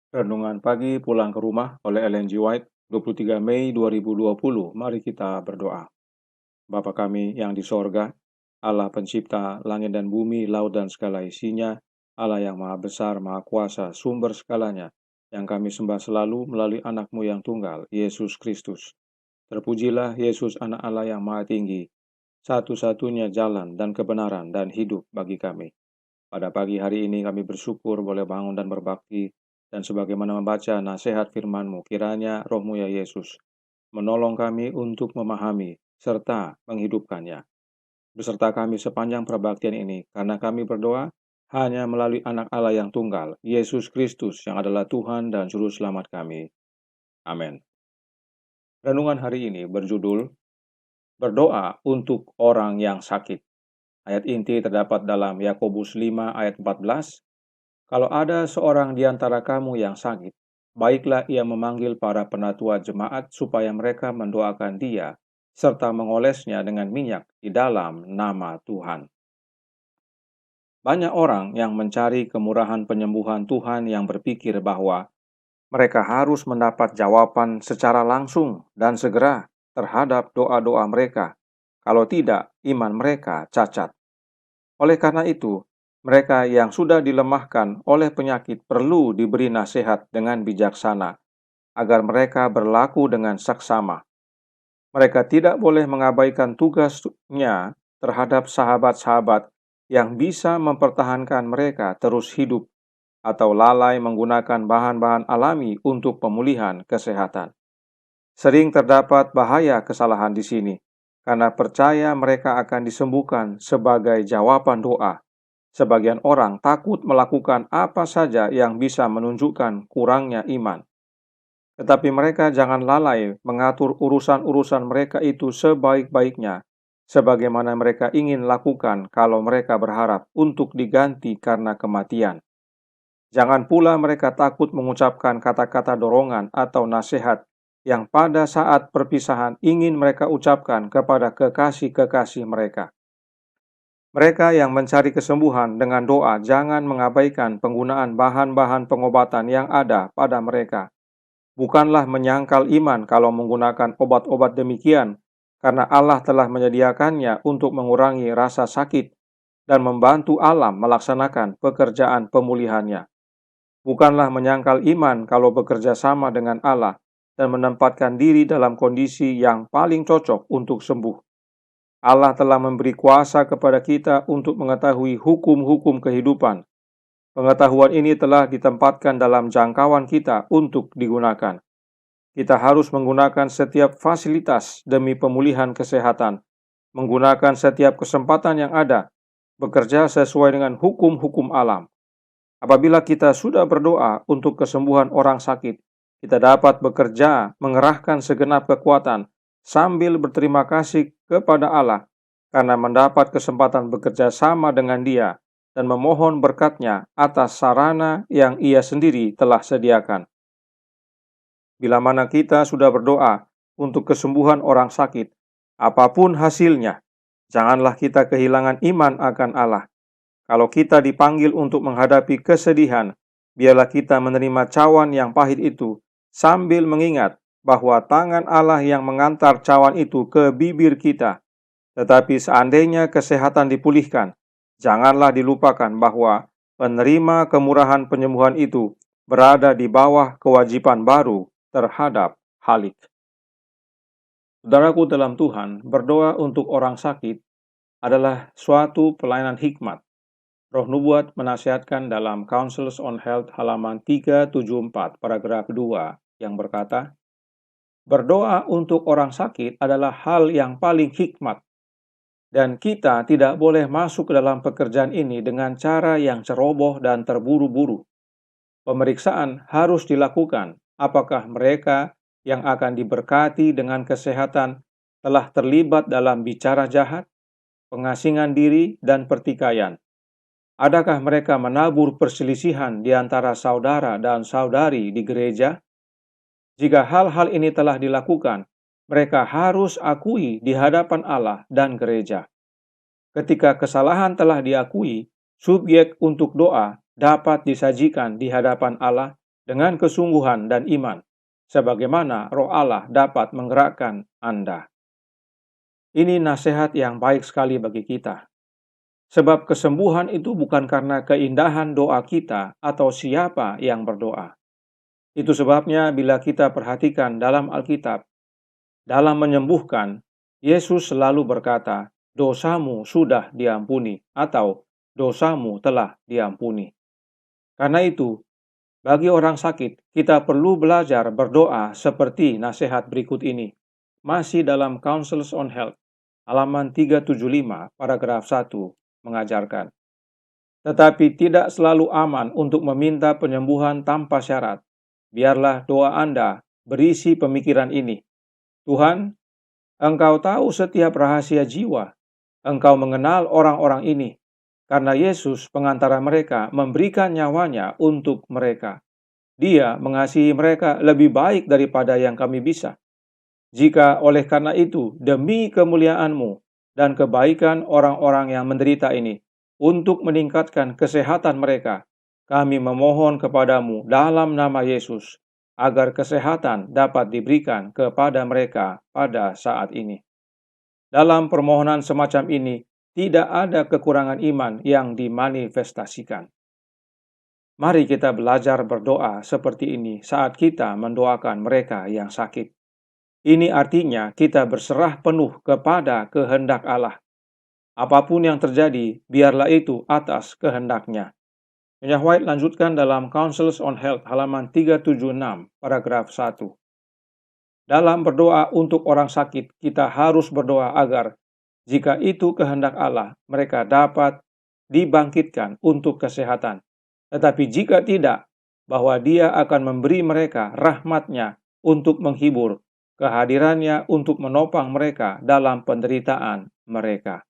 Renungan pagi pulang ke rumah oleh Ellen G. White, 23 Mei 2020. Mari kita berdoa. Bapa kami yang di sorga, Allah pencipta langit dan bumi, laut dan segala isinya, Allah yang maha besar, maha kuasa, sumber segalanya, yang kami sembah selalu melalui anak-Mu yang tunggal, Yesus Kristus. Terpujilah Yesus anak Allah yang maha tinggi, satu-satunya jalan dan kebenaran dan hidup bagi kami. Pada pagi hari ini kami bersyukur boleh bangun dan berbakti, dan sebagaimana membaca nasihat firman-Mu, kiranya Roh-Mu ya Yesus menolong kami untuk memahami serta menghidupkannya. Beserta kami sepanjang perbaktian ini, karena kami berdoa hanya melalui anak Allah yang tunggal, Yesus Kristus yang adalah Tuhan dan Juru Selamat kami. Amin. Renungan hari ini berjudul Berdoa untuk Orang yang Sakit. Ayat inti terdapat dalam Yakobus 5 ayat 14. Kalau ada seorang di antara kamu yang sakit, baiklah ia memanggil para penatua jemaat supaya mereka mendoakan dia, serta mengolesnya dengan minyak di dalam nama Tuhan. Banyak orang yang mencari kemurahan penyembuhan Tuhan yang berpikir bahwa mereka harus mendapat jawaban secara langsung dan segera terhadap doa-doa mereka. Kalau tidak, iman mereka cacat. Oleh karena itu, mereka yang sudah dilemahkan oleh penyakit perlu diberi nasihat dengan bijaksana, agar mereka berlaku dengan saksama. Mereka tidak boleh mengabaikan tugasnya terhadap sahabat-sahabat yang bisa mempertahankan mereka terus hidup, atau lalai menggunakan bahan-bahan alami untuk pemulihan kesehatan. Sering terdapat bahaya kesalahan di sini, karena percaya mereka akan disembuhkan sebagai jawaban doa. Sebagian orang takut melakukan apa saja yang bisa menunjukkan kurangnya iman. Tetapi mereka jangan lalai mengatur urusan-urusan mereka itu sebaik-baiknya, sebagaimana mereka ingin lakukan kalau mereka berharap untuk diganti karena kematian. Jangan pula mereka takut mengucapkan kata-kata dorongan atau nasihat yang pada saat perpisahan ingin mereka ucapkan kepada kekasih-kekasih mereka. Mereka yang mencari kesembuhan dengan doa jangan mengabaikan penggunaan bahan-bahan pengobatan yang ada pada mereka. Bukanlah menyangkal iman kalau menggunakan obat-obat demikian, karena Allah telah menyediakannya untuk mengurangi rasa sakit dan membantu alam melaksanakan pekerjaan pemulihannya. Bukanlah menyangkal iman kalau bekerja sama dengan Allah dan menempatkan diri dalam kondisi yang paling cocok untuk sembuh. Allah telah memberi kuasa kepada kita untuk mengetahui hukum-hukum kehidupan. Pengetahuan ini telah ditempatkan dalam jangkauan kita untuk digunakan. Kita harus menggunakan setiap fasilitas demi pemulihan kesehatan, menggunakan setiap kesempatan yang ada, bekerja sesuai dengan hukum-hukum alam. Apabila kita sudah berdoa untuk kesembuhan orang sakit, kita dapat bekerja mengerahkan segenap kekuatan sambil berterima kasih kepada Allah karena mendapat kesempatan bekerja sama dengan Dia dan memohon berkat-Nya atas sarana yang Ia sendiri telah sediakan. Bila mana kita sudah berdoa untuk kesembuhan orang sakit, apapun hasilnya, janganlah kita kehilangan iman akan Allah. Kalau kita dipanggil untuk menghadapi kesedihan, biarlah kita menerima cawan yang pahit itu sambil mengingat bahwa tangan Allah yang mengantar cawan itu ke bibir kita. Tetapi seandainya kesehatan dipulihkan, janganlah dilupakan bahwa penerima kemurahan penyembuhan itu berada di bawah kewajiban baru terhadap Halik. Saudaraku dalam Tuhan, berdoa untuk orang sakit adalah suatu pelayanan hikmat. Roh Nubuat menasihatkan dalam Counsels on Health halaman 374 paragraf 2 yang berkata, berdoa untuk orang sakit adalah hal yang paling hikmat, dan kita tidak boleh masuk ke dalam pekerjaan ini dengan cara yang ceroboh dan terburu-buru. Pemeriksaan harus dilakukan apakah mereka yang akan diberkati dengan kesehatan telah terlibat dalam bicara jahat, pengasingan diri, dan pertikaian. Adakah mereka menabur perselisihan di antara saudara dan saudari di gereja? Jika hal-hal ini telah dilakukan, mereka harus akui di hadapan Allah dan gereja. Ketika kesalahan telah diakui, subjek untuk doa dapat disajikan di hadapan Allah dengan kesungguhan dan iman, sebagaimana Roh Allah dapat menggerakkan Anda. Ini nasihat yang baik sekali bagi kita. Sebab kesembuhan itu bukan karena keindahan doa kita atau siapa yang berdoa. Itu sebabnya bila kita perhatikan dalam Alkitab, dalam menyembuhkan, Yesus selalu berkata, "Dosamu sudah diampuni," atau "Dosamu telah diampuni." Karena itu, bagi orang sakit, kita perlu belajar berdoa seperti nasihat berikut ini. Masih dalam Counsels on Health, halaman 375, paragraf 1, mengajarkan. Tetapi tidak selalu aman untuk meminta penyembuhan tanpa syarat. Biarlah doa Anda berisi pemikiran ini. Tuhan, Engkau tahu setiap rahasia jiwa. Engkau mengenal orang-orang ini. Karena Yesus, pengantara mereka, memberikan nyawanya untuk mereka. Dia mengasihi mereka lebih baik daripada yang kami bisa. Jika oleh karena itu, demi kemuliaan-Mu dan kebaikan orang-orang yang menderita ini, untuk meningkatkan kesehatan mereka, kami memohon kepadamu dalam nama Yesus, agar kesehatan dapat diberikan kepada mereka pada saat ini. Dalam permohonan semacam ini, tidak ada kekurangan iman yang dimanifestasikan. Mari kita belajar berdoa seperti ini saat kita mendoakan mereka yang sakit. Ini artinya kita berserah penuh kepada kehendak Allah. Apapun yang terjadi, biarlah itu atas kehendaknya. Nyonya White lanjutkan dalam Counsels on Health halaman 376, paragraf 1. Dalam berdoa untuk orang sakit, kita harus berdoa agar jika itu kehendak Allah, mereka dapat dibangkitkan untuk kesehatan. Tetapi jika tidak, bahwa Dia akan memberi mereka rahmat-Nya untuk menghibur, kehadirannya untuk menopang mereka dalam penderitaan mereka.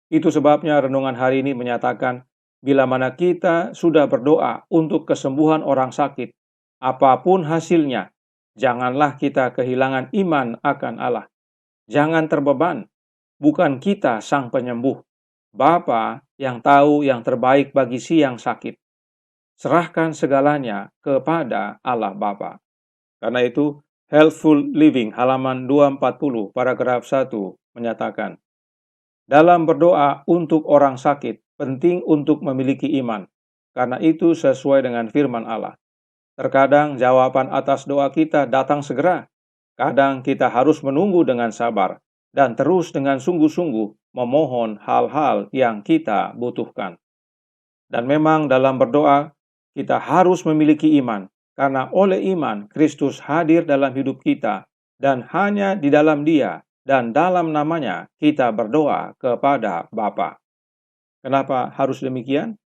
Itu sebabnya renungan hari ini menyatakan, bila mana kita sudah berdoa untuk kesembuhan orang sakit, apapun hasilnya, janganlah kita kehilangan iman akan Allah. Jangan terbeban, bukan kita sang penyembuh. Bapa yang tahu yang terbaik bagi si yang sakit. Serahkan segalanya kepada Allah Bapa. Karena itu, Healthful Living halaman 240 paragraf 1 menyatakan, dalam berdoa untuk orang sakit, penting untuk memiliki iman, karena itu sesuai dengan firman Allah. Terkadang jawaban atas doa kita datang segera, kadang kita harus menunggu dengan sabar, dan terus dengan sungguh-sungguh memohon hal-hal yang kita butuhkan. Dan memang dalam berdoa, kita harus memiliki iman, karena oleh iman Kristus hadir dalam hidup kita, dan hanya di dalam Dia dan dalam namanya kita berdoa kepada Bapa. Kenapa harus demikian?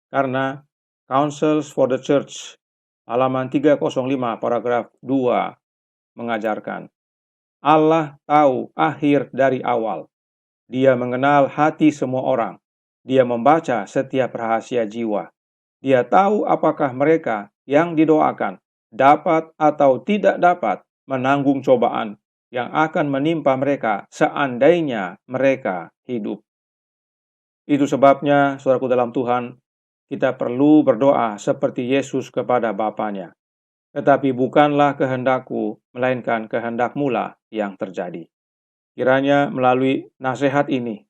Karena Counsels for the Church halaman 305 paragraf 2 mengajarkan, Allah tahu akhir dari awal. Dia mengenal hati semua orang. Dia membaca setiap rahasia jiwa. Dia tahu apakah mereka yang didoakan dapat atau tidak dapat menanggung cobaan yang akan menimpa mereka seandainya mereka hidup. Itu sebabnya, saudaraku dalam Tuhan, kita perlu berdoa seperti Yesus kepada Bapanya. Tetapi bukanlah kehendakku, melainkan kehendak-Mu lah yang terjadi. Kiranya melalui nasihat ini,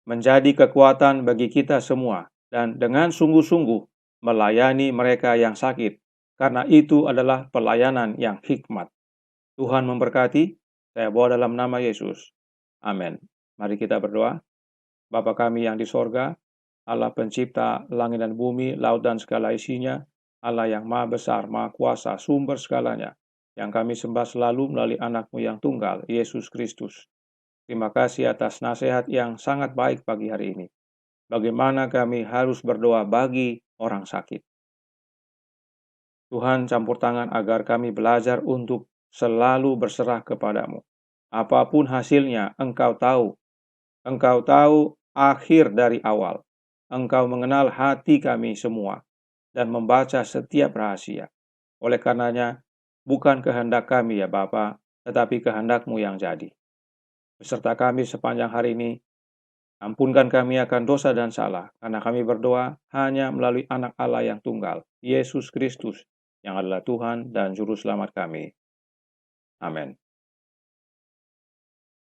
menjadi kekuatan bagi kita semua, dan dengan sungguh-sungguh melayani mereka yang sakit, karena itu adalah pelayanan yang hikmat. Tuhan memberkati. Saya bawa dalam nama Yesus. Amin. Mari kita berdoa. Bapa kami yang di sorga, Allah pencipta langit dan bumi, laut dan segala isinya, Allah yang maha besar, maha kuasa, sumber segalanya, yang kami sembah selalu melalui anak-Mu yang tunggal, Yesus Kristus. Terima kasih atas nasihat yang sangat baik pagi hari ini. Bagaimana kami harus berdoa bagi orang sakit. Tuhan campur tangan agar kami belajar untuk selalu berserah kepadamu. Apapun hasilnya, Engkau tahu. Engkau tahu akhir dari awal. Engkau mengenal hati kami semua dan membaca setiap rahasia. Oleh karenanya, bukan kehendak kami ya Bapa, tetapi kehendak-Mu yang jadi. Beserta kami sepanjang hari ini, ampunkan kami akan dosa dan salah, karena kami berdoa hanya melalui anak Allah yang tunggal, Yesus Kristus, yang adalah Tuhan dan Juru Selamat kami. Amin.